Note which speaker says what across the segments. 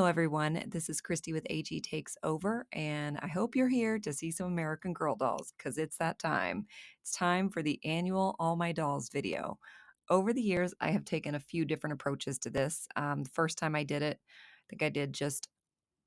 Speaker 1: Hello, everyone. This is Kristie with AG Takes Over, and I hope you're here to see some American Girl dolls because it's that time. It's time for the annual All My Dolls video. Over the years, I have taken a few different approaches to this. The first time I did it, I think I did just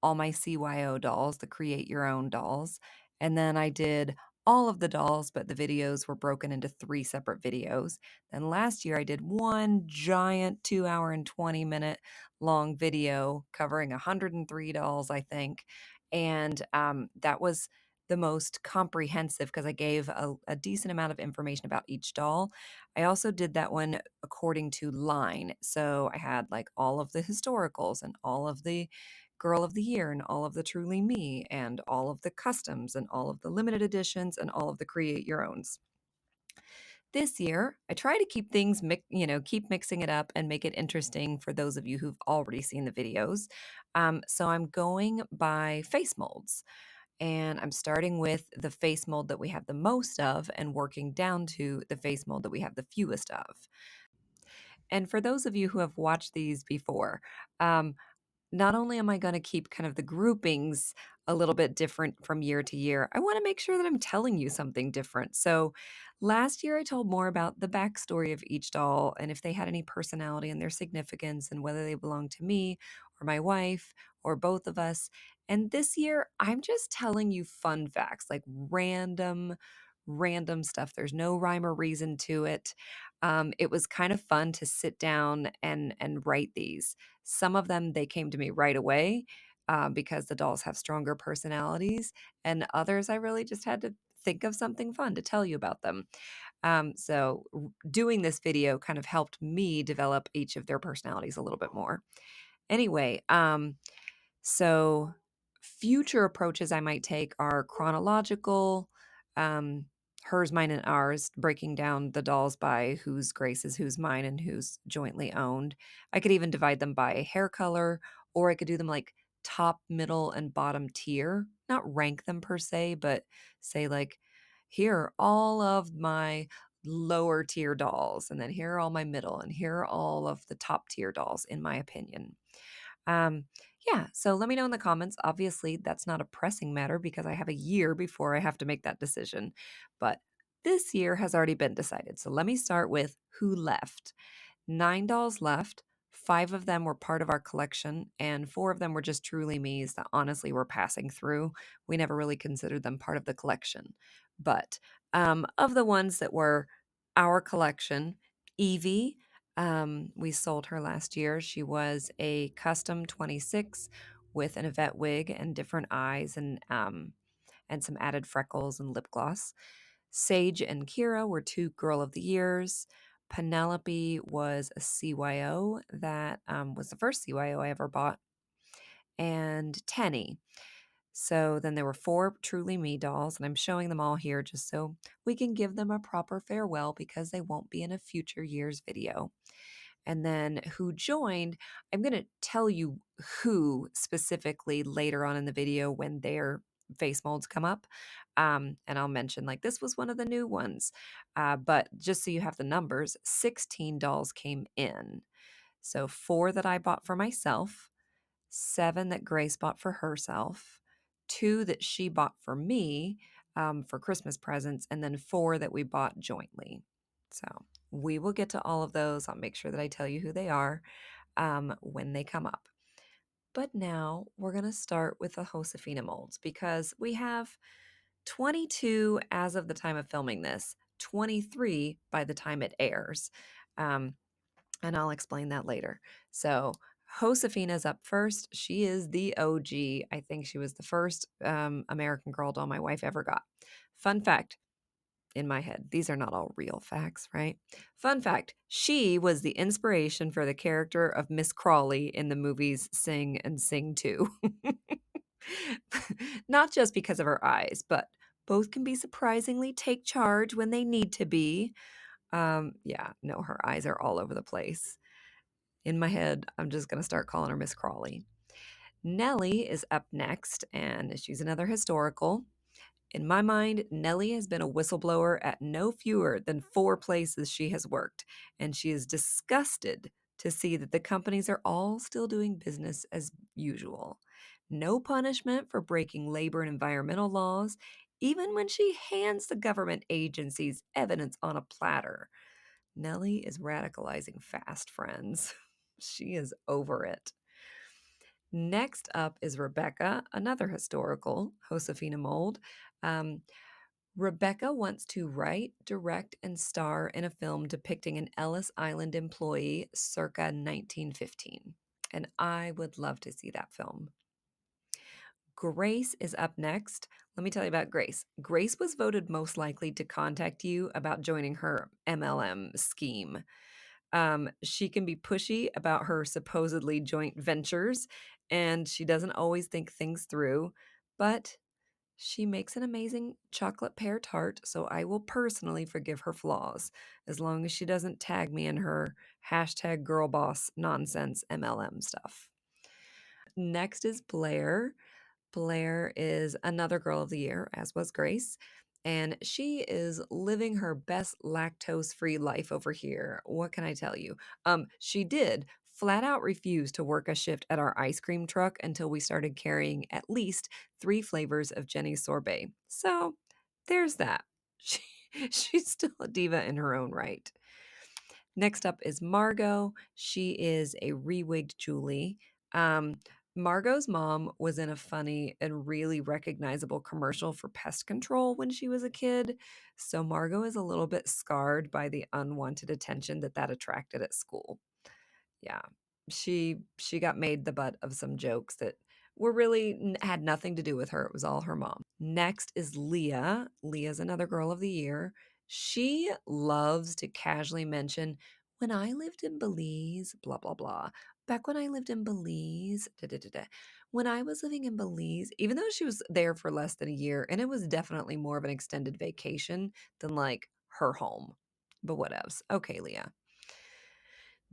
Speaker 1: all my CYO dolls, the create your own dolls. And then I did all of the dolls, but the videos were broken into 3 separate videos. Then last year I did one giant 2 hour and 20-minute long video covering 103 dolls, I think. And that was the most comprehensive because I gave a decent amount of information about each doll. I also did that one according to line. So I had like all of the historicals and all of the Girl of the Year and all of the Truly Me and all of the customs and all of the limited editions and all of the create your owns. This year, I try to keep things, keep mixing it up and make it interesting for those of you who've already seen the videos. So I'm going by face molds. And I'm starting with the face mold that we have the most of and working down to the face mold that we have the fewest of. And for those of you who have watched these before, um, not only am I going to keep kind of the groupings a little bit different from year to year, I want to make sure that I'm telling you something different. So last year, I told more about the backstory of each doll and if they had any personality and their significance and whether they belonged to me or my wife or both of us. And this year, I'm just telling you fun facts, like random stuff. There's no rhyme or reason to it. It was kind of fun to sit down and write these. Some of them, they came to me right away because the dolls have stronger personalities, and others, I really just had to think of something fun to tell you about them. Doing this video kind of helped me develop each of their personalities a little bit more. Anyway, so future approaches I might take are chronological, um, hers, mine, and ours, breaking down the dolls by whose grace is who's mine and who's jointly owned. I could even divide them by hair color, or I could do them like top, middle, and bottom tier. Not rank them per se, but say like, here are all of my lower tier dolls, and then here are all my middle, and here are all of the top tier dolls, in my opinion. Um, yeah, so let me know in the comments. Obviously, that's not a pressing matter because I have a year before I have to make that decision. But this year has already been decided. So let me start with who left. 9 dolls left. 5 of them were part of our collection, and 4 of them were just truly me's that honestly were passing through. We never really considered them part of the collection. But of the ones that were our collection, Evie, we sold her last year. She was a custom 26 with an Yvette wig and different eyes and some added freckles and lip gloss. Sage and Kira were 2 Girl of the Years. Penelope was a CYO that was the first CYO I ever bought. And Tenny. So then there were 4 Truly Me dolls, and I'm showing them all here just so we can give them a proper farewell because they won't be in a future year's video. And then who joined, I'm going to tell you who specifically later on in the video when their face molds come up. And I'll mention like this was one of the new ones. But just so you have the numbers, 16 dolls came in. So 4 that I bought for myself, 7 that Grace bought for herself, 2 that she bought for me for Christmas presents, and then 4 that we bought jointly. So we will get to all of those. I'll make sure that I tell you who they are when they come up. But now we're going to start with the Josefina molds because we have 22 as of the time of filming this, 23 by the time it airs. And I'll explain that later. So Josefina's up first. She is the OG. I think she was the first American Girl doll my wife ever got. Fun fact, in my head, these are not all real facts, right? Fun fact, she was the inspiration for the character of Miss Crawley in the movies Sing and Sing 2. Not just because of her eyes, but both can be surprisingly take charge when they need to be. Yeah, no, her eyes are all over the place. In my head, I'm just going to start calling her Miss Crawley. Nellie is up next, and she's another historical. In my mind, Nellie has been a whistleblower at no fewer than 4 places she has worked, and she is disgusted to see that the companies are all still doing business as usual. No punishment for breaking labor and environmental laws, even when she hands the government agencies evidence on a platter. Nellie is radicalizing fast, friends. She is over it. Next up is Rebecca, another historical Josefina mold. Um, Rebecca wants to write, direct, and star in a film depicting an Ellis Island employee circa 1915. And I would love to see that film. Grace is up next. Let me tell you about Grace. Grace was voted most likely to contact you about joining her MLM scheme. She can be pushy about her supposedly joint ventures, and she doesn't always think things through, but she makes an amazing chocolate pear tart, so I will personally forgive her flaws as long as she doesn't tag me in her hashtag girl boss nonsense MLM stuff. Next is Blair. Blair is another girl of the year, as was Grace, and she is living her best lactose-free life over here. What can I tell you? She did flat out refuse to work a shift at our ice cream truck until we started carrying at least 3 flavors of Jenny's sorbet. So, there's that. She, she's still a diva in her own right. Next up is Margot. She is a rewigged Julie. Um, Margot's mom was in a funny and really recognizable commercial for pest control when she was a kid. So Margot is a little bit scarred by the unwanted attention that attracted at school. Yeah. She got made the butt of some jokes that were really had nothing to do with her. It was all her mom. Next is Leah. Leah's another girl of the year. She loves to casually mention when I lived in Belize, blah blah blah. Back when I lived in Belize, da, da, da, da. When I was living in Belize, even though she was there for less than a year, and it was definitely more of an extended vacation than like her home. But whatevs. Okay, Leah.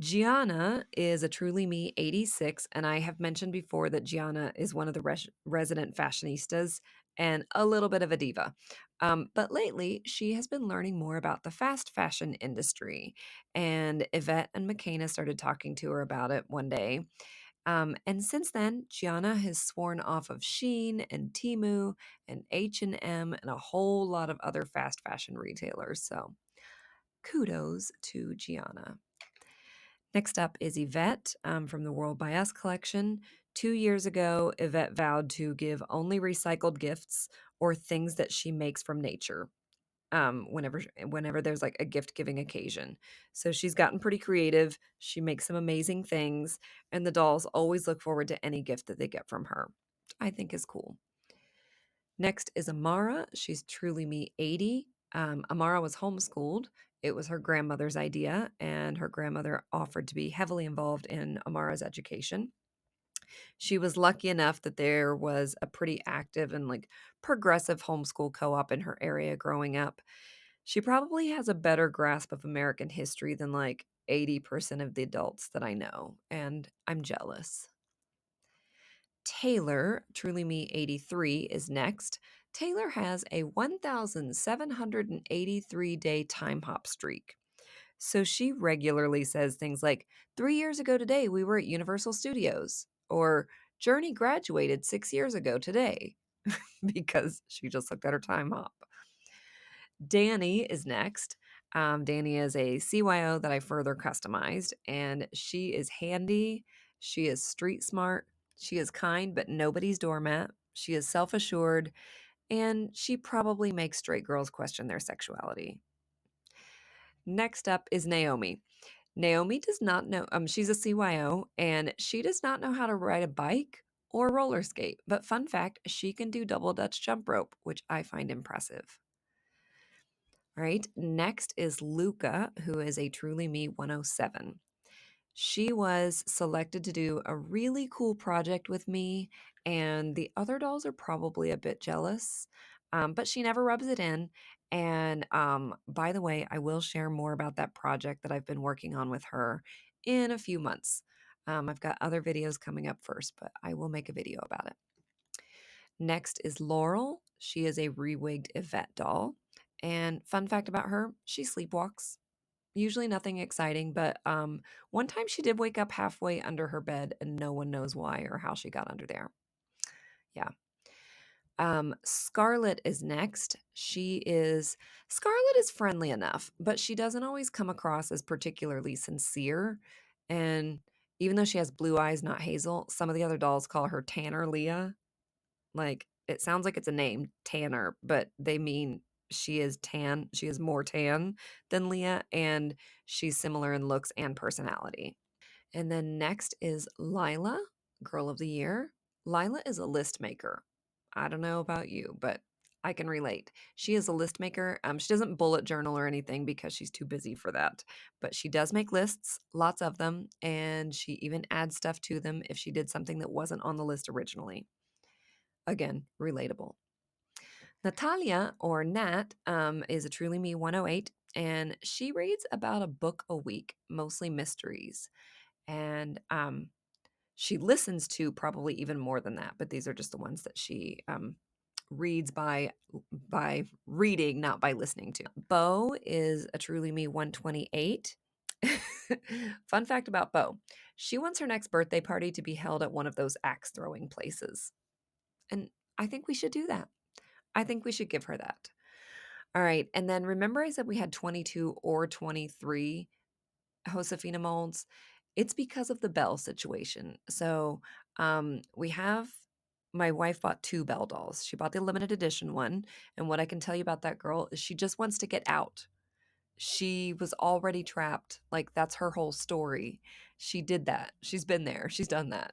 Speaker 1: Gianna is a truly me 86, and I have mentioned before that Gianna is one of the resident fashionistas and a little bit of a diva. But lately, she has been learning more about the fast fashion industry, and Yvette and McKenna started talking to her about it one day. And since then, Gianna has sworn off of Shein and Temu and H&M and a whole lot of other fast fashion retailers. So kudos to Gianna. Next up is Yvette from the World by Us collection. 2 years ago, Yvette vowed to give only recycled gifts or things that she makes from nature whenever there's like a gift giving occasion. So she's gotten pretty creative. She makes some amazing things, and the dolls always look forward to any gift that they get from her. I think is cool. Next is Amara. She's truly me 80. Amara was homeschooled. It was her grandmother's idea, and her grandmother offered to be heavily involved in Amara's education. She was lucky enough that there was a pretty active and like progressive homeschool co op in her area growing up. She probably has a better grasp of American history than like 80% of the adults that I know, and I'm jealous. Taylor, Truly Me 83, is next. Taylor has a 1,783 day time hop streak. So she regularly says things like, 3 years ago today, we were at Universal Studios, or Journey graduated 6 years ago today, because she just looked at her time hop. Danny is next. Danny is a CYO that I further customized, and she is handy. She is street smart. She is kind, but nobody's doormat. She is self assured, and she probably makes straight girls question their sexuality. Next up is Naomi. Naomi does not know, she's a CYO, and she does not know how to ride a bike or roller skate. But fun fact, she can do double Dutch jump rope, which I find impressive. All right. Next is Luca, who is a Truly Me 107. She was selected to do a really cool project with me, and the other dolls are probably a bit jealous, but she never rubs it in. And by the way, I will share more about that project that I've been working on with her in a few months. I've got other videos coming up first, but I will make a video about it. Next is Laurel. She is a rewigged Yvette doll. And fun fact about her, she sleepwalks. Usually nothing exciting, but one time she did wake up halfway under her bed and no one knows why or how she got under there. Yeah. Scarlett is next. Scarlett is friendly enough, but she doesn't always come across as particularly sincere. And even though she has blue eyes, not hazel, some of the other dolls call her Tanner Leah. Like, it sounds like it's a name, Tanner, but they mean she is tan. She is more tan than Leah, and she's similar in looks and personality. And then next is Lila, Girl of the Year. Lila is a list maker. I don't know about you, but I can relate. She is a list maker. She doesn't bullet journal or anything because she's too busy for that. But she does make lists, lots of them, and she even adds stuff to them if she did something that wasn't on the list originally. Again, relatable. Natalia, or Nat, is a Truly Me 108, and she reads about a book a week, mostly mysteries. And she listens to probably even more than that, but these are just the ones that she reads by reading, not by listening to. Bo is a Truly Me 128. Fun fact about Bo: she wants her next birthday party to be held at one of those axe throwing places, and I think we should do that. I think we should give her that. All right, and then remember I said we had 22 or 23 Josefina molds? It's because of the Belle situation. So we have my wife bought two Belle dolls. She bought the limited edition one. And what I can tell you about that girl is she just wants to get out. She was already trapped. Like, that's her whole story. She did that. She's been there. She's done that.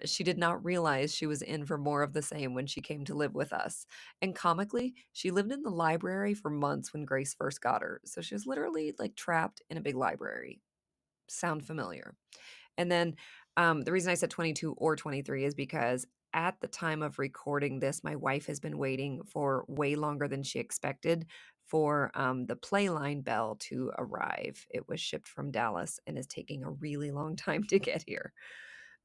Speaker 1: She did not realize she was in for more of the same when she came to live with us. And comically, she lived in the library for months when Grace first got her. So she was literally like trapped in a big library. Sound familiar? And then the reason I said 22 or 23 is because at the time of recording this, my wife has been waiting for way longer than she expected for the Playline Bell to arrive. It was shipped from Dallas and is taking a really long time to get here.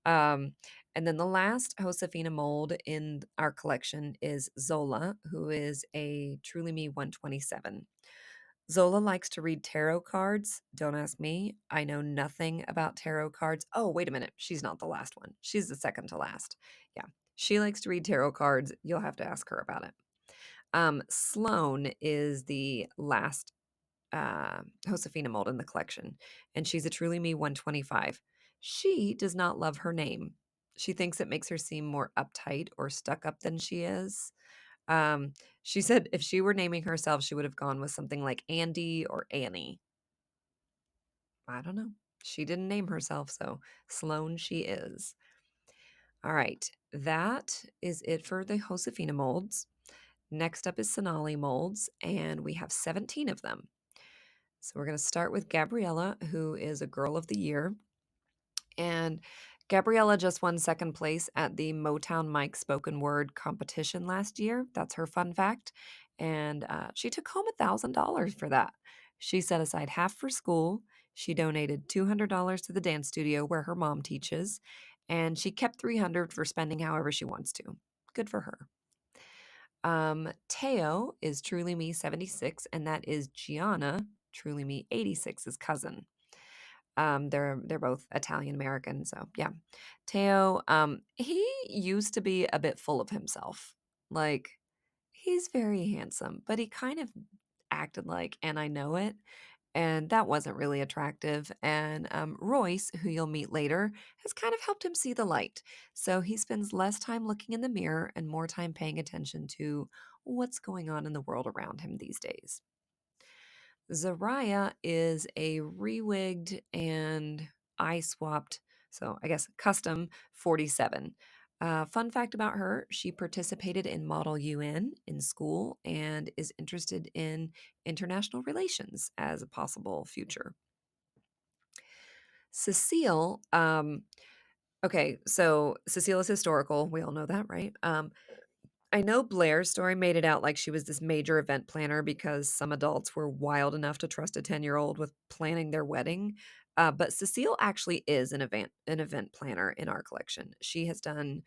Speaker 1: Um, and then the last Josefina mold in our collection is Zola, who is a Truly Me 127. Zola likes to read tarot cards. Don't ask me. I know nothing about tarot cards. Oh, wait a minute. She's not the last one. She's the second to last. Yeah. She likes to read tarot cards. You'll have to ask her about it. Sloane is the last Josefina mold in the collection, and she's a Truly Me 125. She does not love her name. She thinks it makes her seem more uptight or stuck up than she is. She said if she were naming herself, she would have gone with something like Andy or Annie. I don't know. She didn't name herself, so Sloane she is. All right, that is it for the Josefina molds. Next up is Sonali molds, and we have 17 of them. So we're going to start with Gabriella, who is a Girl of the Year. And Gabriella just won second place at the Motown Mike Spoken Word competition last year. That's her fun fact. And she took home $1,000 for that. She set aside half for school. She donated $200 to the dance studio where her mom teaches. And she kept $300 for spending however she wants to. Good for her. Teo is Truly Me 76, and that is Gianna, Truly Me 86's cousin. They're both Italian American, so yeah. Teo, he used to be a bit full of himself. Like, he's very handsome, but he kind of acted like, and I know it, and that wasn't really attractive. And Royce, who you'll meet later, has kind of helped him see the light. So he spends less time looking in the mirror and more time paying attention to what's going on in the world around him these days. Zariah is a rewigged and eye swapped, so I guess custom 47. Fun fact about her, she participated in Model UN in school and is interested in international relations as a possible future. Cecile, okay, so Cecile is historical. We all know that, right? I know Blair's story made it out like she was this major event planner because some adults were wild enough to trust a 10-year-old with planning their wedding. But Cecile actually is an event planner in our collection. She has done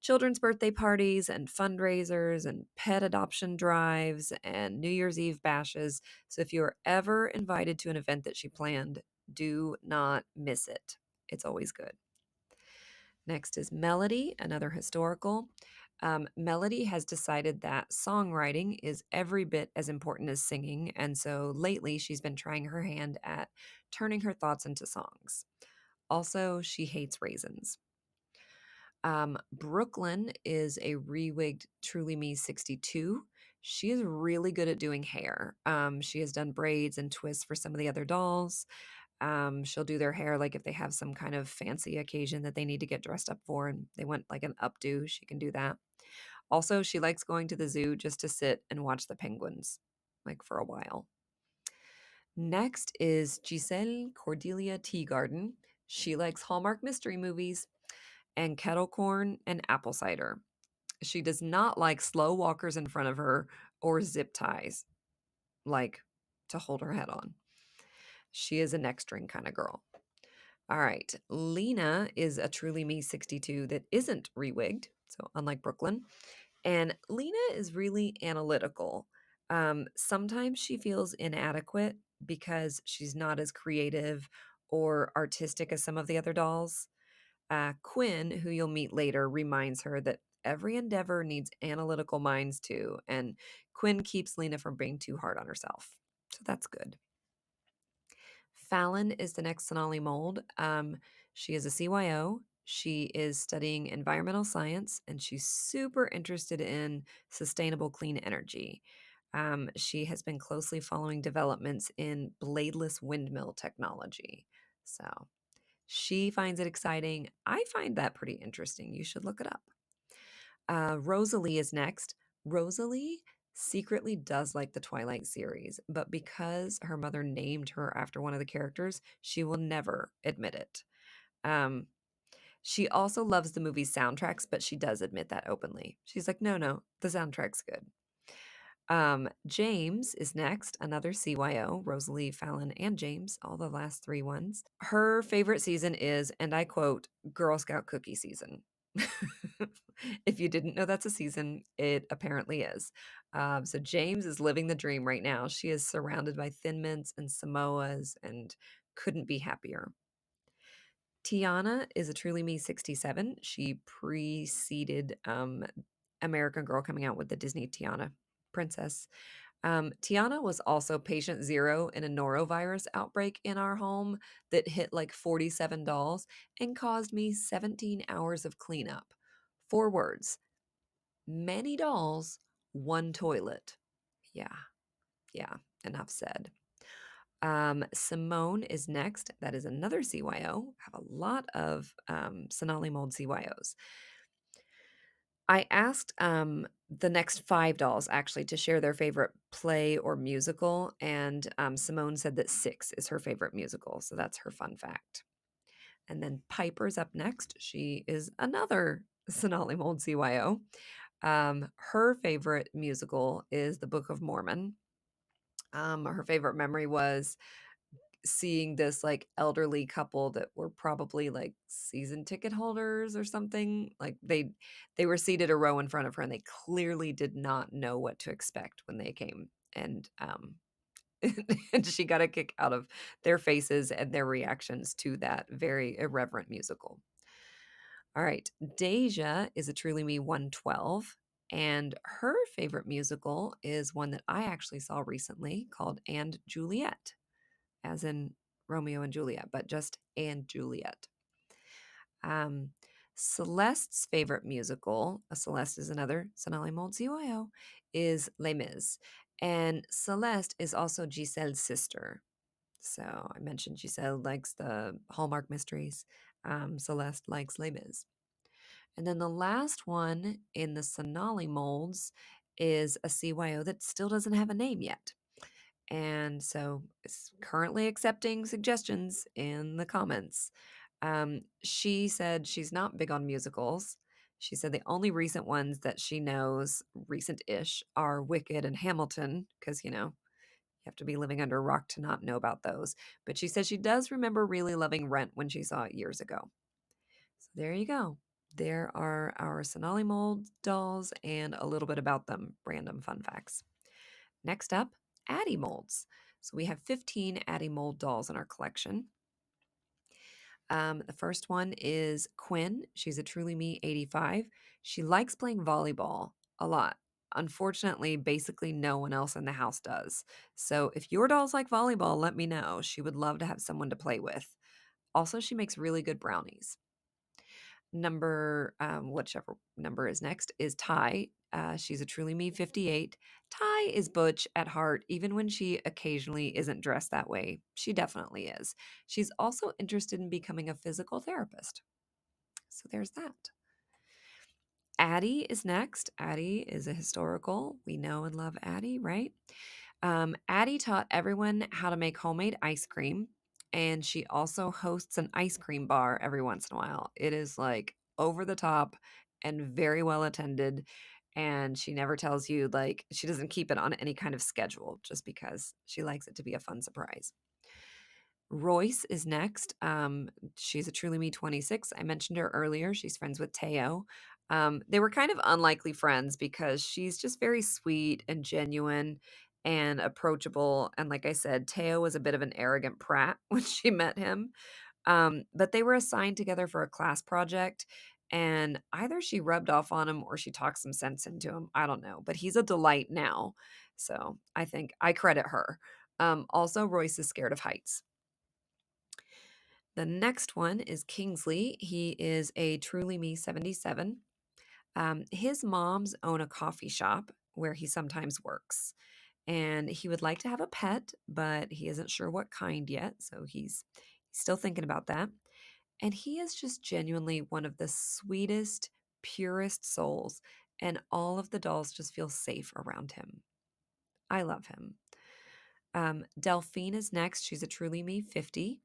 Speaker 1: children's birthday parties and fundraisers and pet adoption drives and New Year's Eve bashes. So if you're ever invited to an event that she planned, do not miss it. It's always good. Next is Melody, another historical. Melody has decided that songwriting is every bit as important as singing, and so lately she's been trying her hand at turning her thoughts into songs. Also, she hates raisins. Brooklyn is a rewigged Truly Me 62. She is really good at doing hair. She has done braids and twists for some of the other dolls. She'll do their hair like if they have some kind of fancy occasion that they need to get dressed up for and they want like an updo, she can do that. Also, she likes going to the zoo just to sit and watch the penguins, like for a while. Next is Giselle Cordelia Teagarden. She likes Hallmark mystery movies and kettle corn and apple cider. She does not like slow walkers in front of her or zip ties, like to hold her head on. She is a neck string kind of girl. All right. Lena is a Truly Me 62 that isn't rewigged. So, unlike Brooklyn. And Lena is really analytical. Sometimes she feels inadequate because she's not as creative or artistic as some of the other dolls. Quinn, who you'll meet later, reminds her that every endeavor needs analytical minds too. And Quinn keeps Lena from being too hard on herself. So that's good. Fallon is the next Sonali mold. She is a CYO. She is studying environmental science and she's super interested in sustainable clean energy. She has been closely following developments in bladeless windmill technology. So she finds it exciting. I find that pretty interesting. You should look it up. Rosalie is next. Rosalie secretly does like the Twilight series, but because her mother named her after one of the characters, she will never admit it. Um, she also loves the movie soundtracks, but she does admit that openly. She's like, no, the soundtrack's good. James is next, another CYO, Rosalie, Fallon, and James, all the last three ones. Her favorite season is, and I quote, Girl Scout cookie season. If you didn't know that's a season, it apparently is. So James is living the dream right now. She is surrounded by Thin Mints and Samoas and couldn't be happier. Tiana is a Truly Me 67. She preceded American Girl coming out with the Disney Tiana princess. Tiana was also patient zero in a norovirus outbreak in our home that hit like 47 dolls and caused me 17 hours of cleanup. 4 words: many dolls, one toilet. Yeah, enough said. Simone is next. That is another CYO. Have a lot of Sonali mold CYOs. I asked the next 5 dolls actually to share their favorite play or musical, and Simone said that Six is her favorite musical. So that's her fun fact. And then Piper's up next. She is another Sonali mold CYO. Her favorite musical is The Book of Mormon. Her favorite memory was seeing this like elderly couple that were probably like season ticket holders or something. Like they were seated a row in front of her and they clearly did not know what to expect when they came. And and she got a kick out of their faces and their reactions to that very irreverent musical. All right. Deja is a Truly Me 112. And her favorite musical is one that I actually saw recently called And Juliet, as in Romeo and Juliet, but just And Juliet. Um, Celeste's favorite musical, Celeste is another Sonali Mold CYO, is Les Mis. And Celeste is also Giselle's sister. So I mentioned Giselle likes the Hallmark mysteries. Celeste likes Les Mis. And then the last one in the Sonali molds is a CYO that still doesn't have a name yet. And so it's currently accepting suggestions in the comments. She said she's not big on musicals. She said the only recent ones that she knows, recent ish, are Wicked and Hamilton, because, you have to be living under a rock to not know about those. But she said she does remember really loving Rent when she saw it years ago. So there you go. There are our Sonali mold dolls and a little bit about them, random fun facts. Next up, Addy molds. So we have 15 Addy mold dolls in our collection. The first one is Quinn. She's a Truly Me 85. She likes playing volleyball a lot. Unfortunately, basically no one else in the house does. So if your dolls like volleyball, let me know. She would love to have someone to play with. Also, she makes really good brownies. Whichever number is next, is Ty. She's a Truly Me 58. Ty is butch at heart, even when she occasionally isn't dressed that way. She definitely is. She's also interested in becoming a physical therapist. So there's that. Addy is next. Addy is a historical. We know and love Addy, right? Addy taught everyone how to make homemade ice cream, and she also hosts an ice cream bar every once in a while. It is like over the top and very well attended, and she never tells you, like, she doesn't keep it on any kind of schedule just because she likes it to be a fun surprise. Royce is next. She's a Truly Me 26. I mentioned her earlier. She's friends with Teo. They were kind of unlikely friends because she's just very sweet and genuine and approachable. And like I said, Teo was a bit of an arrogant prat when she met him. But they were assigned together for a class project, and either she rubbed off on him or she talked some sense into him. I don't know, but he's a delight now. So I think I credit her. Also, Royce is scared of heights. The next one is Kingsley. He is a Truly Me 77. His moms own a coffee shop where he sometimes works. And he would like to have a pet, but he isn't sure what kind yet. So he's still thinking about that. And he is just genuinely one of the sweetest, purest souls. And all of the dolls just feel safe around him. I love him. Delphine is next. She's a Truly Me 50.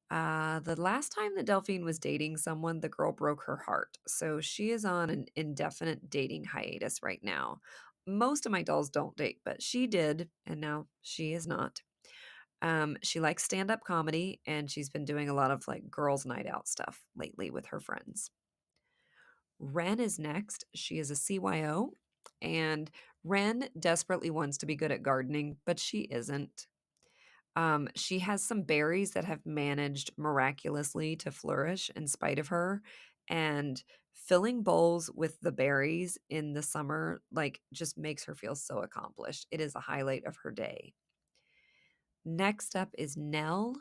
Speaker 1: The last time that Delphine was dating someone, the girl broke her heart. So she is on an indefinite dating hiatus right now. Most of my dolls don't date, but she did, and now she is not. She likes stand up comedy, and she's been doing a lot of like girls' night out stuff lately with her friends. Ren is next. She is a CYO, and Ren desperately wants to be good at gardening, but she isn't. She has some berries that have managed miraculously to flourish in spite of her. And filling bowls with the berries in the summer, like, just makes her feel so accomplished. It is a highlight of her day. Next up is Nell.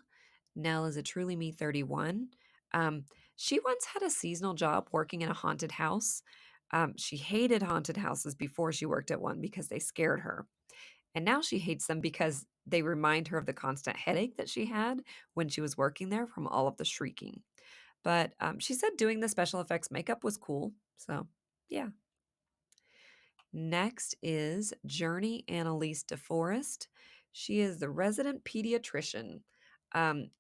Speaker 1: Nell is a Truly Me 31. Um, she once had a seasonal job working in a haunted house. She hated haunted houses before she worked at one because they scared her. And now she hates them because they remind her of the constant headache that she had when she was working there from all of the shrieking. But she said doing the special effects makeup was cool. So, yeah. Next is Journey Annalise DeForest. She is the resident pediatrician.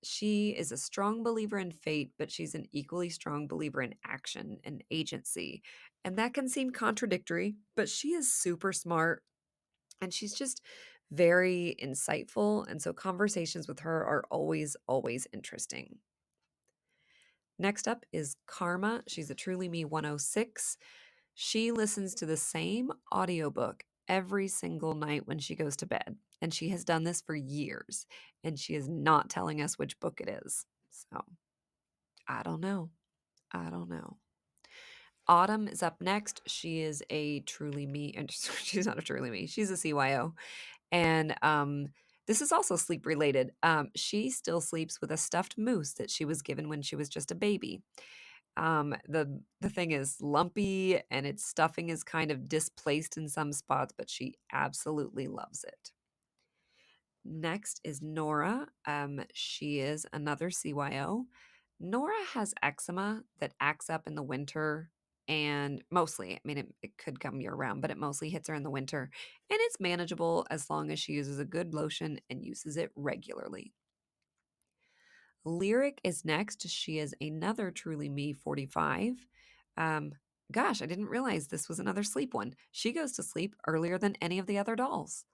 Speaker 1: She is a strong believer in fate, but she's an equally strong believer in action and agency. And that can seem contradictory, but she is super smart and she's just very insightful. And so conversations with her are always, always interesting. Next up is Karma. She's a Truly Me 106. She listens to the same audiobook every single night when she goes to bed. And she has done this for years. And she is not telling us which book it is. So I don't know. I don't know. Autumn is up next. She is a Truly Me, and she's not a Truly Me. She's a CYO. And this is also sleep related. She still sleeps with a stuffed moose that she was given when she was just a baby. The thing is lumpy and its stuffing is kind of displaced in some spots, but she absolutely loves it. Next is Nora. She is another CYO. Nora has eczema that acts up in the winter and mostly, I mean, it could come year round, but it mostly hits her in the winter. And it's manageable as long as she uses a good lotion and uses it regularly. Lyric is next. She is another Truly Me 45. Um, Gosh, I didn't realize this was another sleep one. She goes to sleep earlier than any of the other dolls.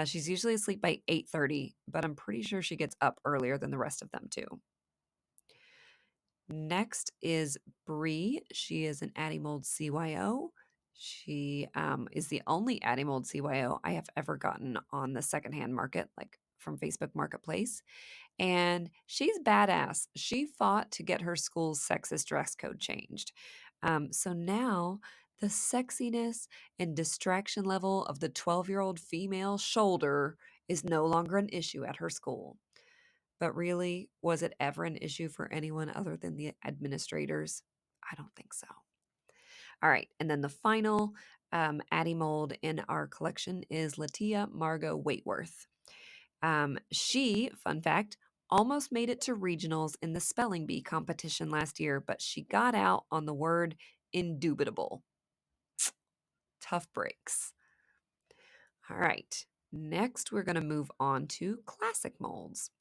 Speaker 1: She's usually asleep by 8:30, but I'm pretty sure she gets up earlier than the rest of them too. Next is Bree. She is an Addy Mold CYO. She is the only Addy Mold CYO I have ever gotten on the secondhand market, like from Facebook Marketplace. And she's badass. She fought to get her school's sexist dress code changed. So now the sexiness and distraction level of the 12-year-old female shoulder is no longer an issue at her school. But really, was it ever an issue for anyone other than the administrators? I don't think so. All right. And then the final Addy mold in our collection is Latia Margot Waitworth. She, fun fact, almost made it to regionals in the spelling bee competition last year, but she got out on the word indubitable. Tough breaks. All right. Next, we're going to move on to classic molds.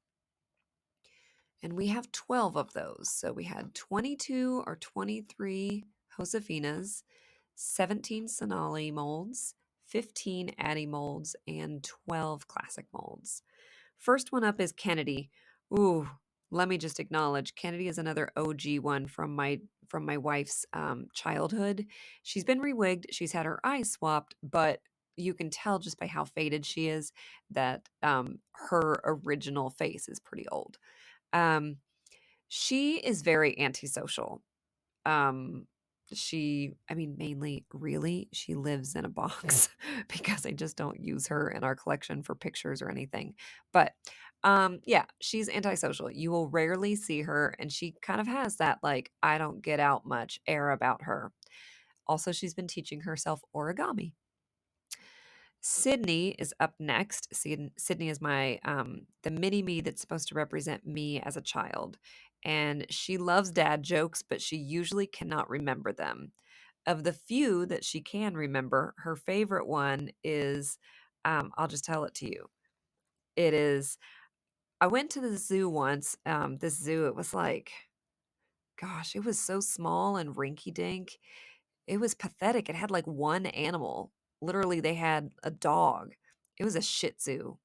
Speaker 1: And we have 12 of those. So we had 22 or 23 Josefinas, 17 Sonali molds, 15 Addy molds, and 12 classic molds. First one up is Kennedy. Ooh, let me just acknowledge Kennedy is another OG one from my wife's childhood. She's been rewigged. She's had her eyes swapped, but you can tell just by how faded she is that her original face is pretty old. Um, she is very antisocial. Um, mainly, really, she lives in a box because I just don't use her in our collection for pictures or anything. But yeah, she's antisocial. You will rarely see her, and she kind of has that like I don't get out much air about her. Also, she's been teaching herself origami. Sydney is up next. Sydney is my the mini me that's supposed to represent me as a child. And she loves dad jokes, but she usually cannot remember them. Of the few that she can remember, her favorite one is I'll just tell it to you. It is I went to the zoo once. This zoo, it was like, gosh, it was so small and rinky dink. It was pathetic. It had like one animal. Literally, they had a dog. It was a Shih Tzu.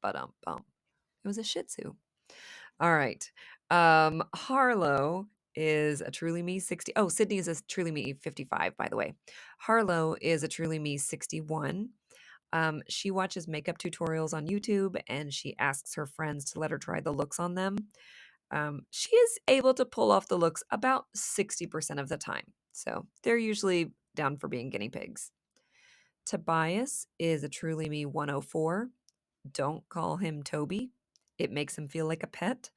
Speaker 1: But it was a Shih Tzu. All right. Harlow is a Truly Me 60. Oh, Sydney is a Truly Me 55, by the way. Harlow is a Truly Me 61. She watches makeup tutorials on YouTube and she asks her friends to let her try the looks on them. She is able to pull off the looks about 60% of the time. So they're usually down for being guinea pigs. Tobias is a Truly Me 104. Don't call him Toby. It makes him feel like a pet.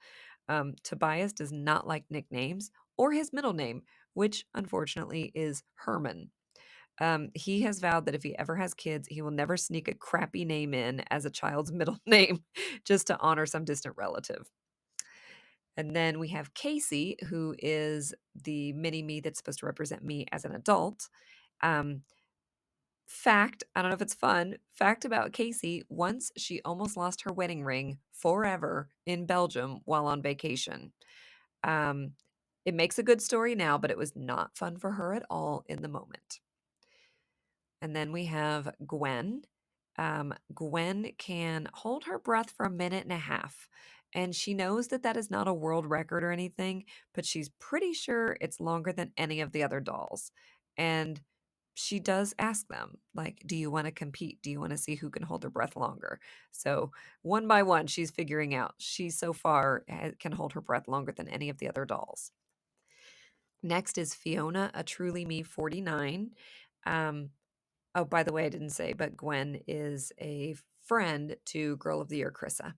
Speaker 1: Tobias does not like nicknames or his middle name, which unfortunately is Herman. He has vowed that if he ever has kids, he will never sneak a crappy name in as a child's middle name just to honor some distant relative. And then we have Casey, who is the mini me that's supposed to represent me as an adult. Um, Fact, I don't know if it's fun. Fact about Casey, once she almost lost her wedding ring forever in Belgium while on vacation. Um, it makes a good story now, but it was not fun for her at all in the moment. And then we have Gwen. Gwen can hold her breath for a minute and a half. And she knows that that is not a world record or anything, but she's pretty sure it's longer than any of the other dolls. And she does ask them, like, do you want to compete? Do you want to see who can hold their breath longer? So one by one, she's figuring out. She so far can hold her breath longer than any of the other dolls. Next is Fiona, a Truly Me 49. Um, Oh, by the way, I didn't say, but Gwen is a friend to Girl of the Year, Krissa.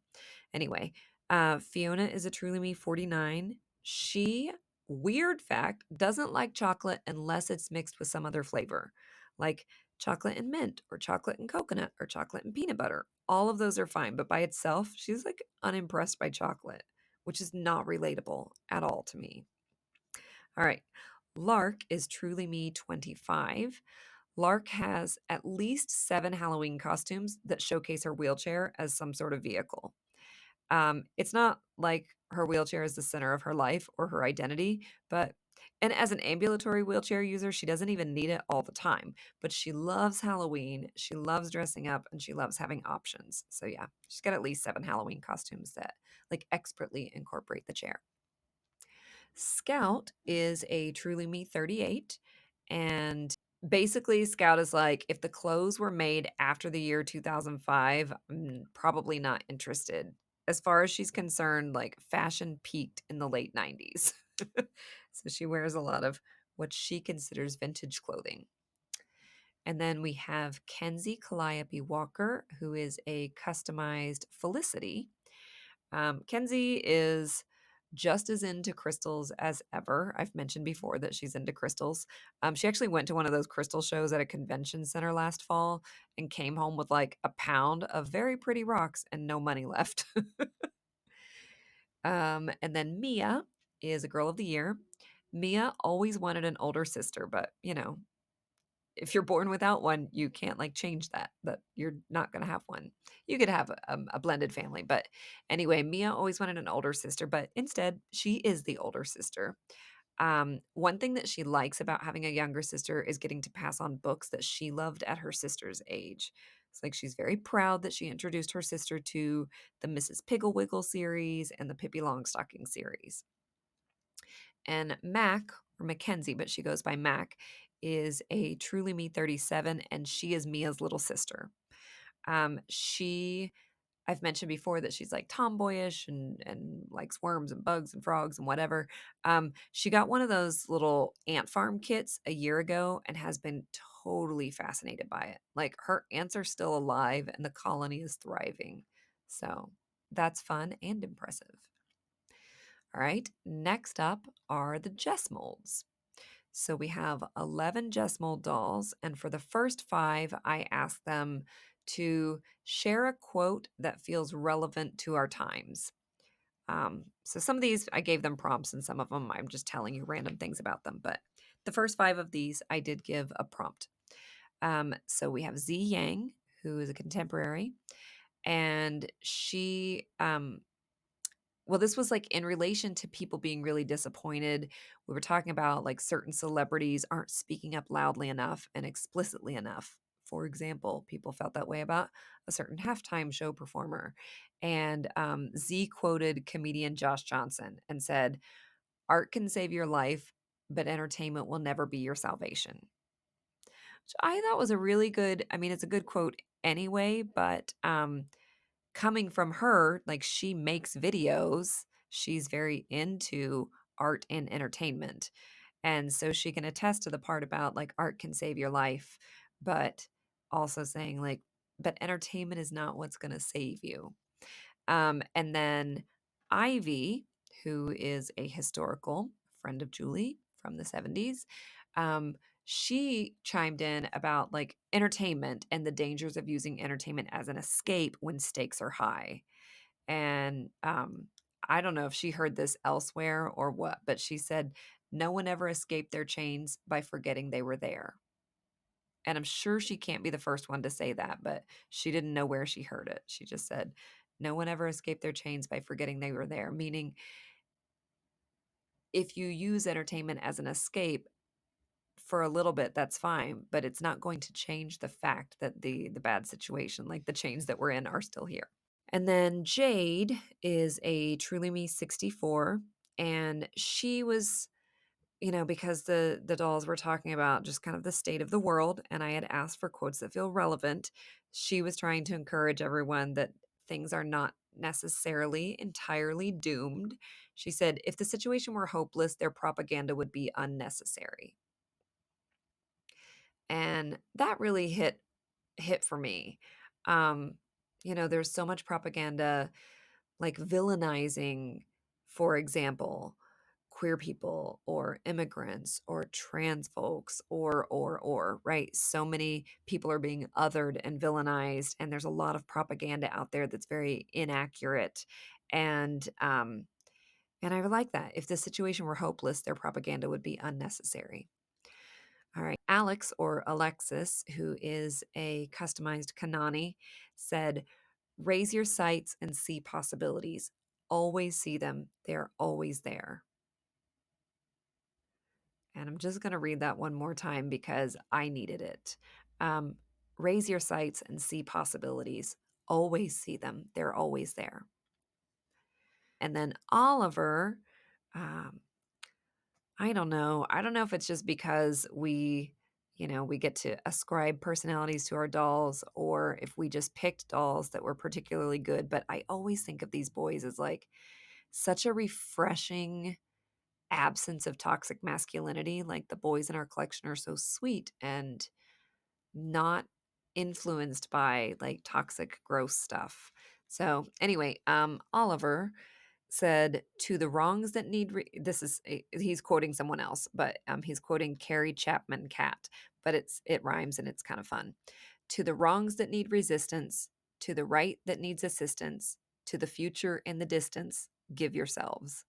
Speaker 1: Anyway, Fiona is a Truly Me 49. She, weird fact, doesn't like chocolate unless it's mixed with some other flavor, like chocolate and mint, or chocolate and coconut, or chocolate and peanut butter. All of those are fine, but by itself, she's like unimpressed by chocolate, which is not relatable at all to me. All right. Lark is Truly Me 25. Lark has at least 7 Halloween costumes that showcase her wheelchair as some sort of vehicle. It's not like her wheelchair is the center of her life or her identity, and as an ambulatory wheelchair user, she doesn't even need it all the time. But she loves Halloween, she loves dressing up, and she loves having options. So yeah, she's got at least 7 Halloween costumes that like expertly incorporate the chair. Scout is a Truly Me 38. And basically, Scout is like, if the clothes were made after the year 2005, I'm probably not interested. As far as she's concerned, like fashion peaked in the late 90s. So she wears a lot of what she considers vintage clothing. And then we have Kenzie Calliope Walker, who is a customized Felicity. Kenzie is just as into crystals as ever. I've mentioned before that she's into crystals. She actually went to one of those crystal shows at a convention center last fall and came home with like a pound of very pretty rocks and no money left. And then Mia is a girl of the year. Mia always wanted an older sister, but if you're born without one, you can't like change that you're not going to have one. You could have a blended family. But anyway, Mia always wanted an older sister, but instead she is the older sister. One thing that she likes about having a younger sister is getting to pass on books that she loved at her sister's age. It's like she's very proud that she introduced her sister to the Mrs. Pigglewiggle series and the Pippi Longstocking series. And Mac, or Mackenzie, but she goes by Mac, is a Truly Me 37, and she is Mia's little sister. She I've mentioned before that she's like tomboyish and likes worms and bugs and frogs and whatever. She got one of those little ant farm kits a year ago and has been totally fascinated by it. Like her ants are still alive and the colony is thriving. So that's fun and impressive. All right, next up are the Jess molds. So we have 11 Jess mold dolls, and for the first five, I asked them to share a quote that feels relevant to our times. So some of these I gave them prompts, and some of them I'm just telling you random things about them. But the first five of these I did give a prompt. So we have Z Yang, who is a contemporary, and she well, this was like in relation to people being really disappointed. We were talking about like certain celebrities aren't speaking up loudly enough and explicitly enough. For example, people felt that way about a certain halftime show performer. And Z quoted comedian Josh Johnson and said, "Art can save your life, but entertainment will never be your salvation." Which I thought was a really good, I mean, it's a good quote anyway, but coming from her, like she makes videos, she's very into art and entertainment. And so she can attest to the part about like art can save your life, but also saying like, but entertainment is not what's going to save you. And then Ivy, who is a historical friend of Julie from the 70s, she chimed in about like entertainment and the dangers of using entertainment as an escape when stakes are high. And I don't know if she heard this elsewhere or what, but she said, no one ever escaped their chains by forgetting they were there. And I'm sure she can't be the first one to say that, but she didn't know where she heard it. She just said, no one ever escaped their chains by forgetting they were there, meaning if you use entertainment as an escape for a little bit, that's fine, but it's not going to change the fact that the bad situation, like the chains that we're in, are still here. And then Jade is a Truly Me 64, and she was, because the dolls were talking about just kind of the state of the world, and I had asked for quotes that feel relevant. She was trying to encourage everyone that things are not necessarily entirely doomed. She said, if the situation were hopeless, their propaganda would be unnecessary. And that really hit for me. Um, there's so much propaganda like villainizing, for example, queer people or immigrants or trans folks or right, so many people are being othered and villainized, and there's a lot of propaganda out there that's very inaccurate. And I would like that. If the situation were hopeless, their propaganda would be unnecessary. All right, Alex, or Alexis, who is a customized Kanani, said, raise your sights and see possibilities. Always see them. They're always there. And I'm just going to read that one more time because I needed it. Um, Raise your sights and see possibilities. Always see them. They're always there. And then Oliver, um, I don't know. I don't know if it's just because we get to ascribe personalities to our dolls, or if we just picked dolls that were particularly good. But I always think of these boys as like such a refreshing absence of toxic masculinity. Like the boys in our collection are so sweet and not influenced by like toxic, gross stuff. So anyway, Oliver said to the wrongs that need he's quoting someone else, but he's quoting Carrie Chapman Cat, but it rhymes and it's kind of fun. To the wrongs that need resistance, to the right that needs assistance, to the future in the distance, give yourselves.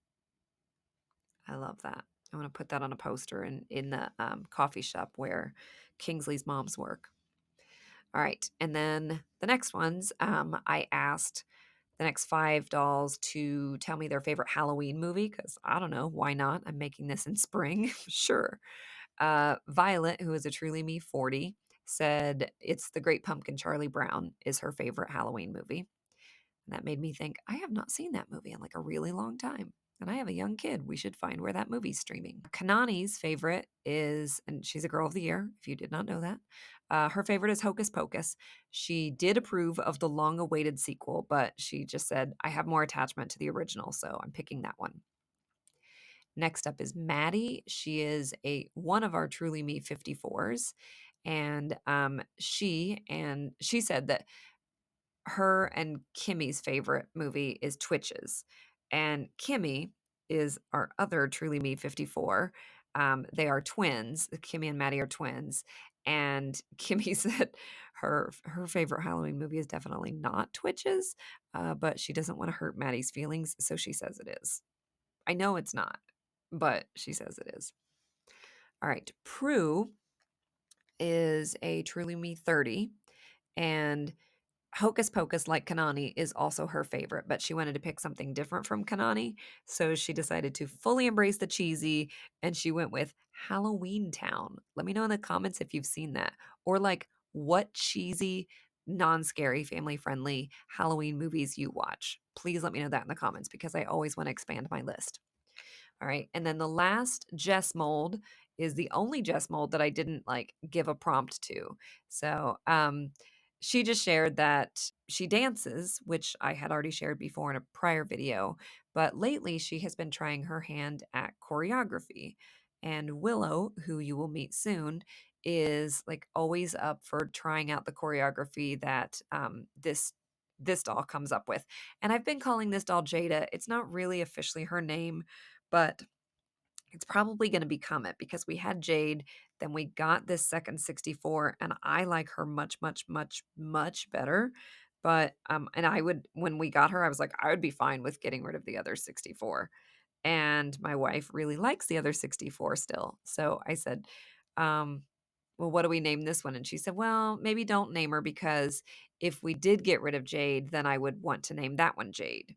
Speaker 1: I love that. I want to put that on a poster in the coffee shop where Kingsley's moms work. All right. And then the next ones, I asked the next 5 dolls to tell me their favorite Halloween movie because I don't know. Why not? I'm making this in spring. Sure. Violet, who is a Truly Me 40, said it's The Great Pumpkin. Charlie Brown is her favorite Halloween movie. And that made me think, I have not seen that movie in like a really long time. And I have a young kid. We should find where that movie's streaming. Kanani's favorite is, and she's a girl of the year, if you did not know that. Her favorite is Hocus Pocus. She did approve of the long awaited sequel, but she just said, I have more attachment to the original, so I'm picking that one. Next up is Maddie. She is one of our Truly Me 54s. And she said that her and Kimmy's favorite movie is Twitches. And Kimmy is our other Truly Me 54. They are twins. Kimmy and Maddie are twins. And Kimmy said her favorite Halloween movie is definitely not Twitches, but she doesn't want to hurt Maddie's feelings, so she says it is. I know it's not, but she says it is. All right. Prue is a Truly Me 30. And Hocus Pocus, like Kanani, is also her favorite, but she wanted to pick something different from Kanani. So she decided to fully embrace the cheesy and she went with Halloween Town. Let me know in the comments if you've seen that, or like what cheesy, non scary, family friendly Halloween movies you watch. Please let me know that in the comments because I always want to expand my list. All right. And then the last Jess mold is the only Jess mold that I didn't like give a prompt to. So she just shared that she dances, which I had already shared before in a prior video. But lately she has been trying her hand at choreography. And Willow, who you will meet soon, is like always up for trying out the choreography that this doll comes up with. And I've been calling this doll Jada. It's not really officially her name, but it's probably going to become it because we had Jade, then we got this second 64, and I like her much, much, much, much better. But and I would, when we got her, I was like, I would be fine with getting rid of the other 64. And my wife really likes the other 64 still. So I said, um, well, what do we name this one? And she said, well, maybe don't name her because if we did get rid of Jade, then I would want to name that one Jade.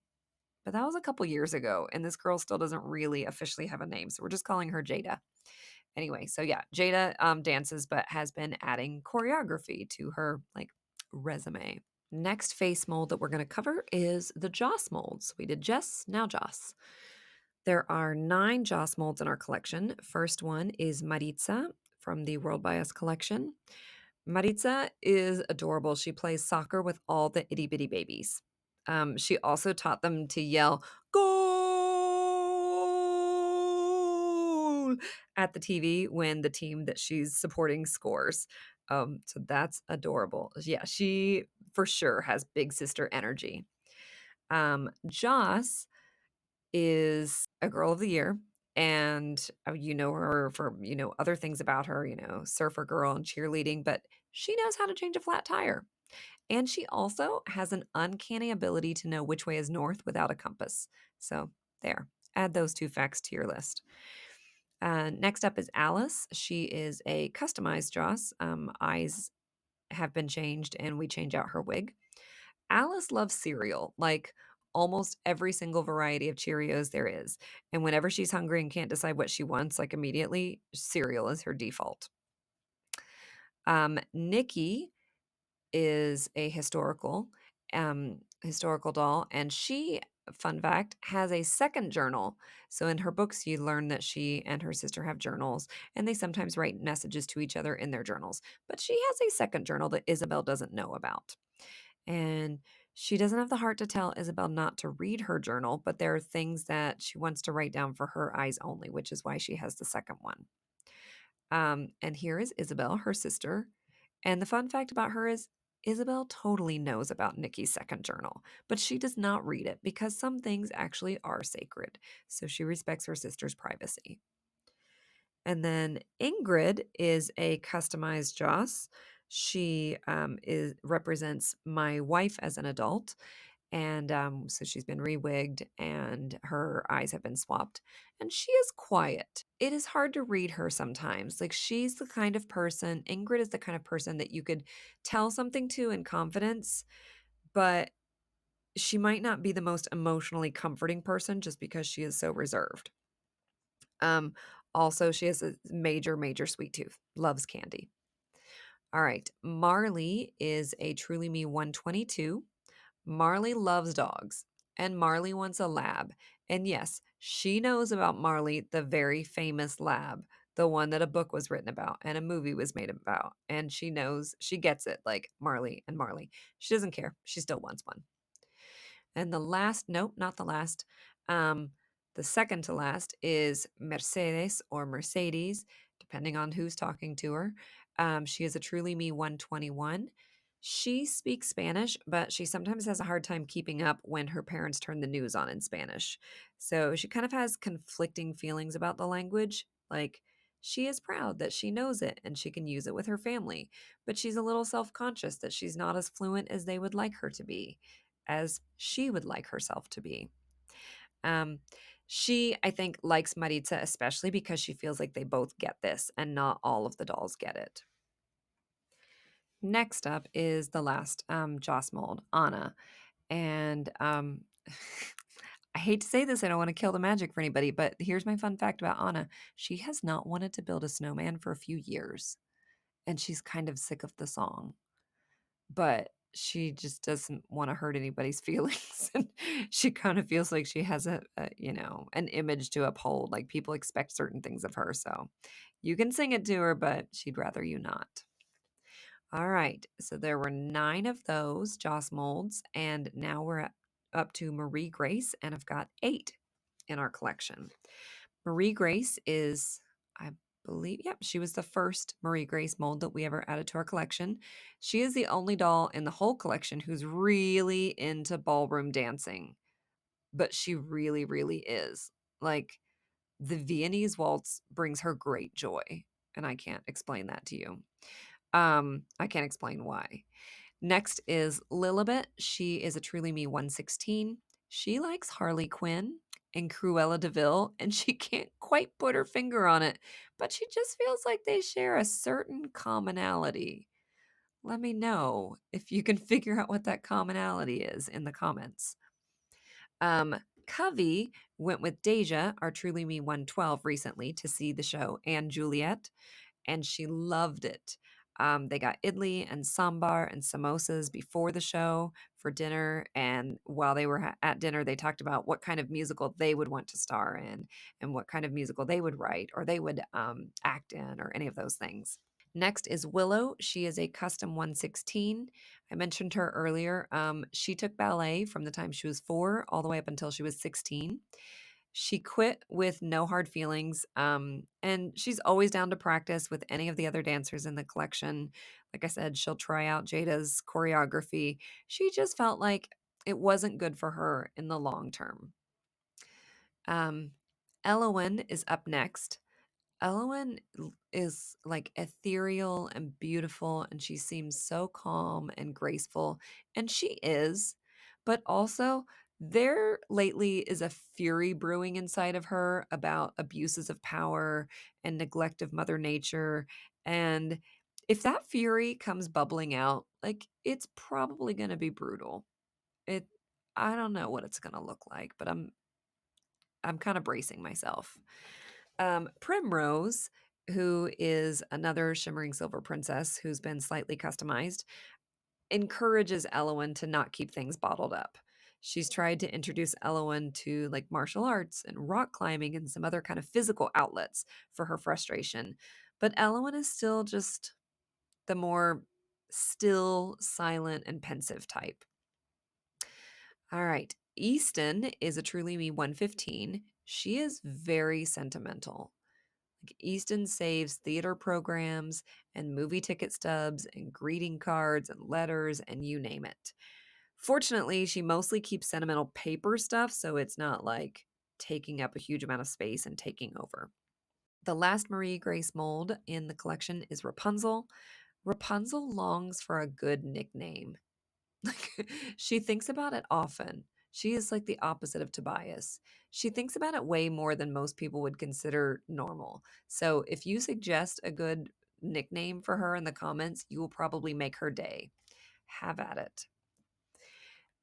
Speaker 1: But that was a couple years ago, and this girl still doesn't really officially have a name, so we're just calling her Jada. Anyway, so yeah, Jada dances, but has been adding choreography to her like resume. Next face mold that we're going to cover is the Joss molds. We did Jess, now Joss. There are 9 Joss molds in our collection. First one is Maritza from the World by Us collection. Maritza is adorable. She plays soccer with all the itty bitty babies. She also taught them to yell, goal at the TV when the team that she's supporting scores. So that's adorable. Yeah, she for sure has big sister energy. Joss is a girl of the year. And you know her for, other things about her, surfer girl and cheerleading, but she knows how to change a flat tire. And she also has an uncanny ability to know which way is north without a compass. So there, add those 2 facts to your list. Next up is Alice. She is a customized Joss. Eyes have been changed and we change out her wig. Alice loves cereal, like almost every single variety of Cheerios there is. And whenever she's hungry and can't decide what she wants, like immediately, cereal is her default. Nikki is a historical doll, and she fun fact, has a second journal. So in her books, you learn that she and her sister have journals, and they sometimes write messages to each other in their journals. But she has a second journal that Isabel doesn't know about. And she doesn't have the heart to tell Isabel not to read her journal, but there are things that she wants to write down for her eyes only, which is why she has the second one. And here is Isabel, her sister. And the fun fact about her is Isabel totally knows about Nikki's second journal, but she does not read it because some things actually are sacred. So she respects her sister's privacy. And then Ingrid is a customized Joss. She represents my wife as an adult, and so she's been rewigged and her eyes have been swapped. And she is quiet. It is hard to read her sometimes. Like she's the kind of person, Ingrid is the kind of person that you could tell something to in confidence, but she might not be the most emotionally comforting person just because she is so reserved. Um, Also, she has a major, major sweet tooth, loves candy. All right. Marley is a Truly Me 122. Marley loves dogs, and Marley wants a lab. And yes, she knows about Marley, the very famous lab, the one that a book was written about and a movie was made about. And she knows, she gets it like Marley and Marley. She doesn't care. She still wants one. And the last, nope, not the last. Um, the second to last is Mercedes or Mercedes, depending on who's talking to her. She is a Truly Me 121. She speaks Spanish, but she sometimes has a hard time keeping up when her parents turn the news on in Spanish. So she kind of has conflicting feelings about the language. Like, she is proud that she knows it and she can use it with her family, but she's a little self conscious that she's not as fluent as they would like her to be, as she would like herself to be. Um, she, I think, likes Maritza especially because she feels like they both get this and not all of the dolls get it. Next up is the last Joss mold, Anna. And I hate to say this, I don't want to kill the magic for anybody, but here's my fun fact about Anna. She has not wanted to build a snowman for a few years, and she's kind of sick of the song. But she just doesn't wanna hurt anybody's feelings, and she kind of feels like she has an image to uphold, like, people expect certain things of her, so you can sing it to her, but she'd rather you not. Alright, so there were 9 of those Joss molds, and now up to Marie Grace, and I've got 8 in our collection. Marie Grace is, I believe, yep, she was the first Marie Grace mold that we ever added to our collection. She is the only doll in the whole collection who's really into ballroom dancing, but she really, really is. Like, the Viennese waltz brings her great joy, and I can't explain that to you. I can't explain why. Next is Lilibet. She is a Truly Me 116. She likes Harley Quinn and Cruella de Vil, and she can't quite put her finger on it, but she just feels like they share a certain commonality. Let me know if you can figure out what that commonality is in the comments. Covey went with Deja, our Truly Me 112, recently to see the show, and Juliet, and she loved it. They got idli and sambar and samosas before the show for dinner. And while they were at dinner, they talked about what kind of musical they would want to star in and what kind of musical they would write or they would act in or any of those things. Next is Willow. She is a custom 116. I mentioned her earlier. She took ballet from the time she was 4 all the way up until she was 16. She quit with no hard feelings, and she's always down to practice with any of the other dancers in the collection. Like I said, she'll try out Jada's choreography. She just felt like it wasn't good for her in the long term. Elowen is up next. Elowen is like ethereal and beautiful, and she seems so calm and graceful, and she is, but also there lately is a fury brewing inside of her about abuses of power and neglect of Mother Nature. And if that fury comes bubbling out, like it's probably going to be brutal. It, I don't know what it's going to look like, but I'm kind of bracing myself. Primrose, who is another shimmering silver princess who's been slightly customized, encourages Elowen to not keep things bottled up. She's tried to introduce Elowen to like martial arts and rock climbing and some other kind of physical outlets for her frustration. But Elowen is still just the more still, silent, and pensive type. All right. Easton is a truly me 115. She is very sentimental. Like Easton saves theater programs and movie ticket stubs and greeting cards and letters and you name it. Fortunately, she mostly keeps sentimental paper stuff, so it's not like taking up a huge amount of space and taking over. The last Marie Grace mold in the collection is Rapunzel. Rapunzel longs for a good nickname. Like she thinks about it often. She is like the opposite of Tobias. She thinks about it way more than most people would consider normal. So if you suggest a good nickname for her in the comments, you will probably make her day. Have at it.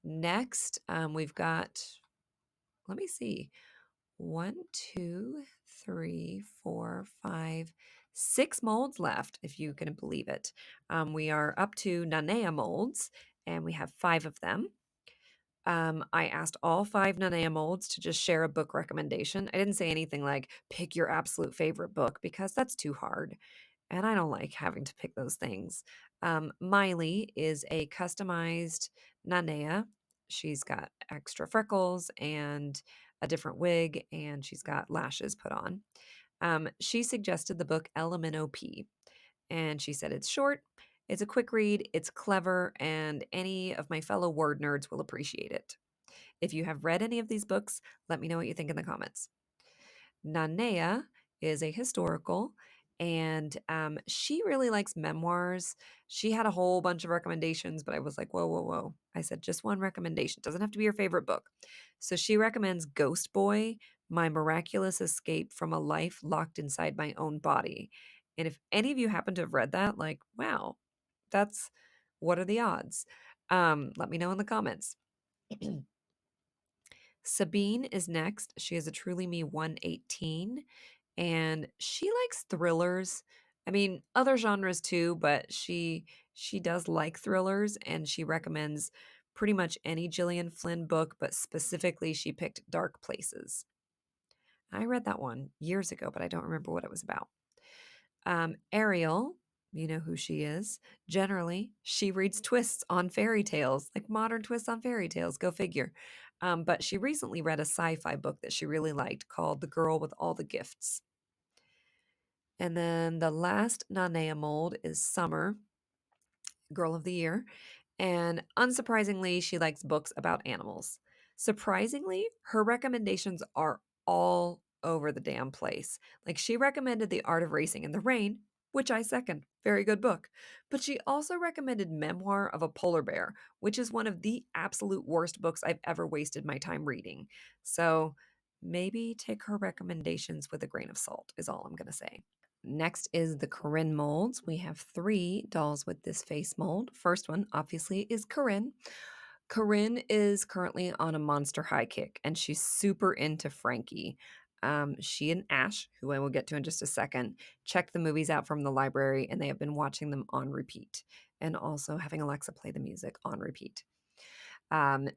Speaker 1: Next, we've got, let me see, 6 molds left, if you can believe it. We are up to Nanea molds, and we have 5 of them. I asked all 5 Nanea molds to just share a book recommendation. I didn't say anything like pick your absolute favorite book because that's too hard. And I don't like having to pick those things. Miley is a customized Nanea. She's got extra freckles and a different wig, and she's got lashes put on. She suggested the book LMNOP, and she said it's short, it's a quick read, it's clever, and any of my fellow word nerds will appreciate it. If you have read any of these books, let me know what you think in the comments. Nanea is a historical, and she really likes memoirs. She had a whole bunch of recommendations, but I was like, whoa, whoa, whoa. I said, just one recommendation. Doesn't have to be your favorite book. So she recommends Ghost Boy, My Miraculous Escape from a Life Locked Inside My Own Body. And if any of you happen to have read that, like, wow, that's what are the odds? Let me know in the comments. Sabine is next. She is a Truly Me 118, and she likes thrillers. I mean, other genres too, but she does like thrillers, and she recommends pretty much any Gillian Flynn book, but specifically she picked Dark Places. I read that one years ago, but I don't remember what it was about. Ariel, you know who she is. Generally, she reads twists on fairy tales, like modern twists on fairy tales. Go figure. But she recently read a sci-fi book that she really liked called The Girl with All the Gifts. And then the last Nanea mold is Summer, Girl of the Year. And unsurprisingly, she likes books about animals. Surprisingly, her recommendations are all over the damn place. Like she recommended The Art of Racing in the Rain, which I second. Very good book. But she also recommended Memoir of a Polar Bear, which is one of the absolute worst books I've ever wasted my time reading. So maybe take her recommendations with a grain of salt, is all I'm going to say. Next is the Corinne molds. We have 3 dolls with this face mold. First one, obviously, is Corinne. Corinne is currently on a monster high kick, and she's super into Frankie. She and Ash, who I will get to in just a second, checked the movies out from the library, and they have been watching them on repeat, and also having Alexa play the music on repeat.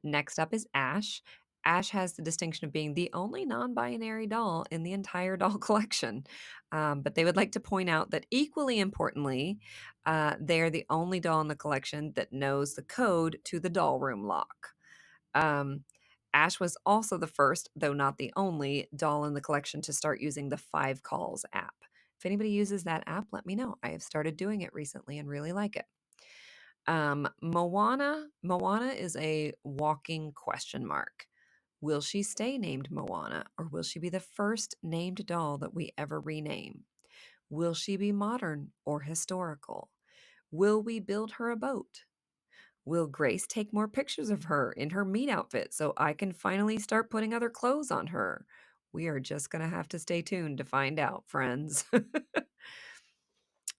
Speaker 1: Next up is Ash. Ash has the distinction of being the only non binary doll in the entire doll collection. But they would like to point out that, equally importantly, they are the only doll in the collection that knows the code to the doll room lock. Ash was also the first, though not the only, doll in the collection to start using the 5 Calls app. If anybody uses that app, let me know. I have started doing it recently and really like it. Moana is a walking question mark. Will she stay named Moana, or will she be the first named doll that we ever rename? Will she be modern or historical? Will we build her a boat? Will Grace take more pictures of her in her meat outfit so I can finally start putting other clothes on her? We are just going to have to stay tuned to find out, friends.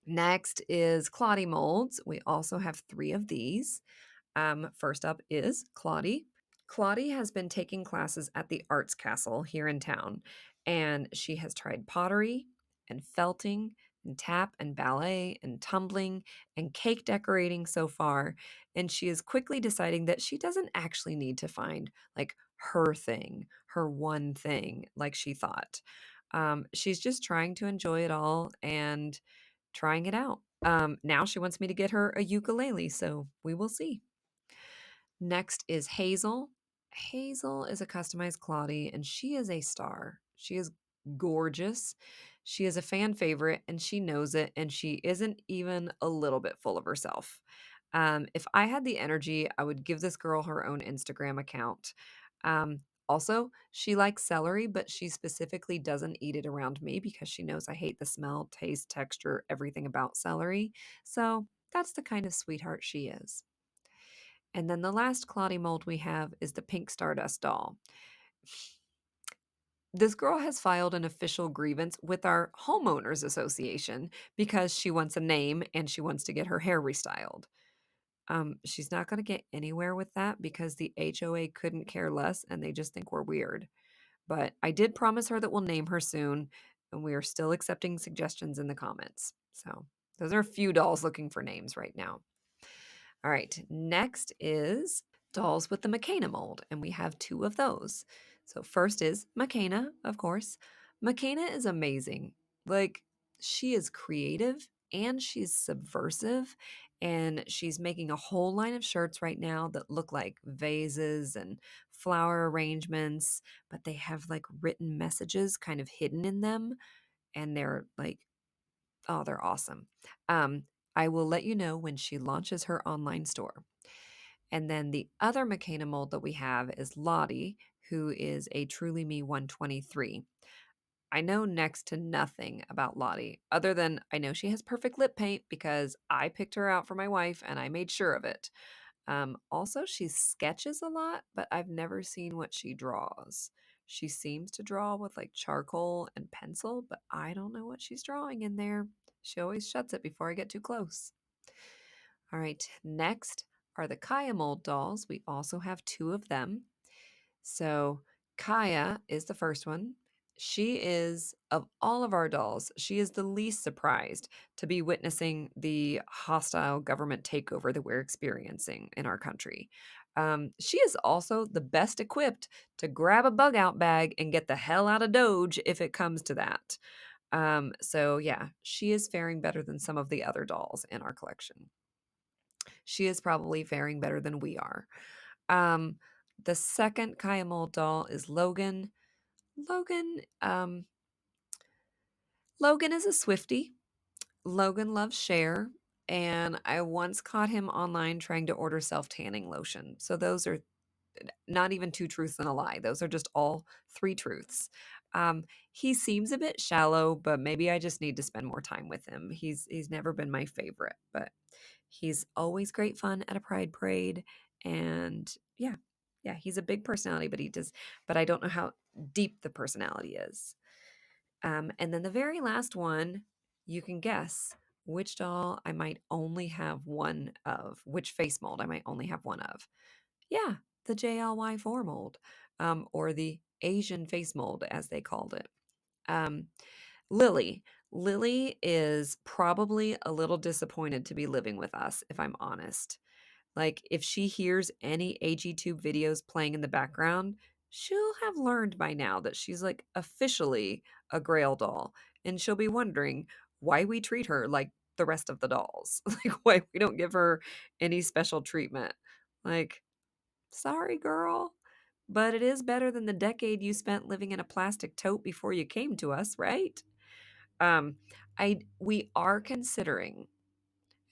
Speaker 1: Next is Claudie molds. We also have 3 of these. First up is Claudie. Claudie has been taking classes at the Arts Castle here in town, and she has tried pottery and felting, and tap and ballet and tumbling and cake decorating so far. And she is quickly deciding that she doesn't actually need to find like her thing, her one thing, like she thought. She's just trying to enjoy it all and trying it out. Now she wants me to get her a ukulele, so we will see. Next is Hazel. Hazel is a customized Claudie, and she is a star. She is gorgeous. She is a fan favorite, and she knows it, and she isn't even a little bit full of herself. If I had the energy, I would give this girl her own Instagram account. Also, she likes celery, but she specifically doesn't eat it around me because she knows I hate the smell, taste, texture, everything about celery. So that's the kind of sweetheart she is. And then the last Claudie mold we have is the Pink Stardust doll. This girl has filed an official grievance with our homeowners association because she wants a name and she wants to get her hair restyled. She's not going to get anywhere with that because the HOA couldn't care less and they just think we're weird. But I did promise her that we'll name her soon, and we are still accepting suggestions in the comments. So those are a few dolls looking for names right now. All right, next is dolls with the McKenna mold, and we have two of those. So first is McKenna, of course. McKenna is amazing. Like, she is creative and she's subversive, and she's making a whole line of shirts right now that look like vases and flower arrangements, but they have like written messages kind of hidden in them, and they're like, oh, they're awesome. Um, I will let you know when she launches her online store. And then the other McKenna mold that we have is Lottie, who is a Truly Me 123. I know next to nothing about Lottie, other than I know she has perfect lip paint because I picked her out for my wife and I made sure of it. Also, she sketches a lot, but I've never seen what she draws. She seems to draw with like charcoal and pencil, but I don't know what she's drawing in there. She always shuts it before I get too close. All right, next are the Kaya mold dolls. We also have two of them. So, Kaya is the first one. She is, of all of our dolls, she is the least surprised to be witnessing the hostile government takeover that we're experiencing in our country. She is also the best equipped to grab a bug out bag and get the hell out of Doge if it comes to that. So, yeah, she is faring better than some of the other dolls in our collection. She is probably faring better than we are. Um, the second Kaya mold doll is Logan. Logan, um, Logan is a Swiftie. Logan loves Cher, and I once caught him online trying to order self tanning lotion. So those are not even two truths and a lie. Those are just all three truths. He seems a bit shallow, but maybe I just need to spend more time with him. He's never been my favorite, but he's always great fun at a pride parade, and yeah, he's a big personality, but I don't know how deep the personality is. And then the very last one, you can guess which doll I might only have one of, which face mold I might only have one of. Yeah, the JLY4 mold, or the Asian face mold, as they called it. Um, Lily. Lily is probably a little disappointed to be living with us, if I'm honest. Like, if she hears any AGTube videos playing in the background, she'll have learned by now that she's like officially a Grail doll. And she'll be wondering why we treat her like the rest of the dolls. Like, why we don't give her any special treatment. Like, sorry, girl. But it is better than the decade you spent living in a plastic tote before you came to us, right? Um, we are considering,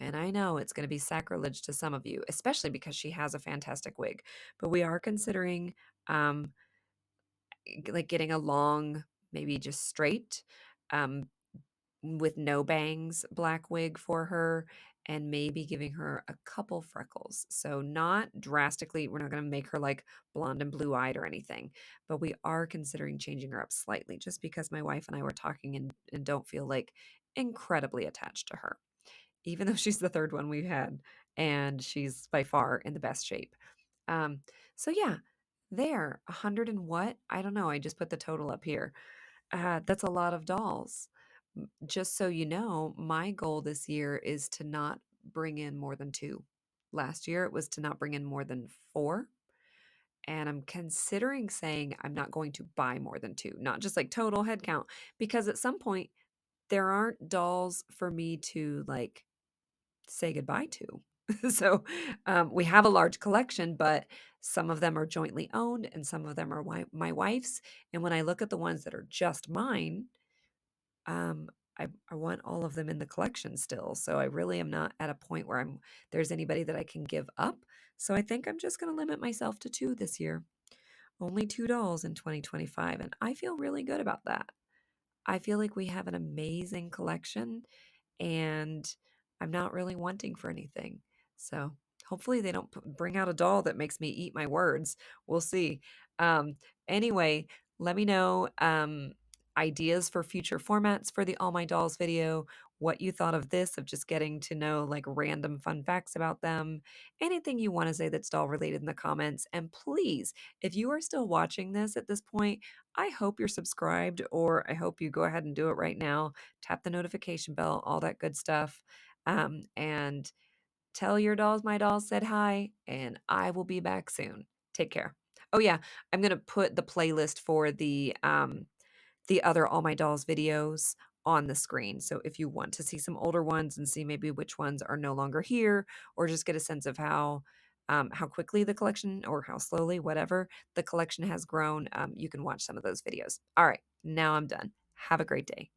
Speaker 1: and I know it's going to be sacrilege to some of you, especially because she has a fantastic wig, but we are considering um like getting a long, maybe just straight, um with no bangs black wig for her, and maybe giving her a couple freckles. So not drastically, we're not going to make her like blonde and blue-eyed or anything, but we are considering changing her up slightly just because my wife and I were talking and don't feel like incredibly attached to her, even though she's the third one we've had and she's by far in the best shape. Um, so yeah, there, 100 and what? I don't know. I just put the total up here. That's a lot of dolls. Just so you know, my goal this year is to not bring in more than 2. Last year, it was to not bring in more than 4, and I'm considering saying I'm not going to buy more than 2, not just like total head count, because at some point, there aren't dolls for me to, like, say goodbye to. So, we have a large collection, but some of them are jointly owned and some of them are my wife's, and when I look at the ones that are just mine, um, I want all of them in the collection still. So I really am not at a point where there's anybody that I can give up. So I think I'm just going to limit myself to 2 this year. Only 2 dolls in 2025, and I feel really good about that. I feel like we have an amazing collection and I'm not really wanting for anything. So hopefully they don't bring out a doll that makes me eat my words. We'll see. Um, anyway, let me know ideas for future formats for the All My Dolls video, what you thought of this, of just getting to know like random fun facts about them, anything you want to say that's doll related in the comments. And please, if you are still watching this at this point, I hope you're subscribed, or I hope you go ahead and do it right now. Tap the notification bell, all that good stuff. And tell your dolls my dolls said hi, and I will be back soon. Take care. Oh yeah, I'm gonna put the playlist for the other All My Dolls videos on the screen. So if you want to see some older ones and see maybe which ones are no longer here, or just get a sense of how quickly the collection, or how slowly, whatever, the collection has grown, you can watch some of those videos. All right, now I'm done. Have a great day.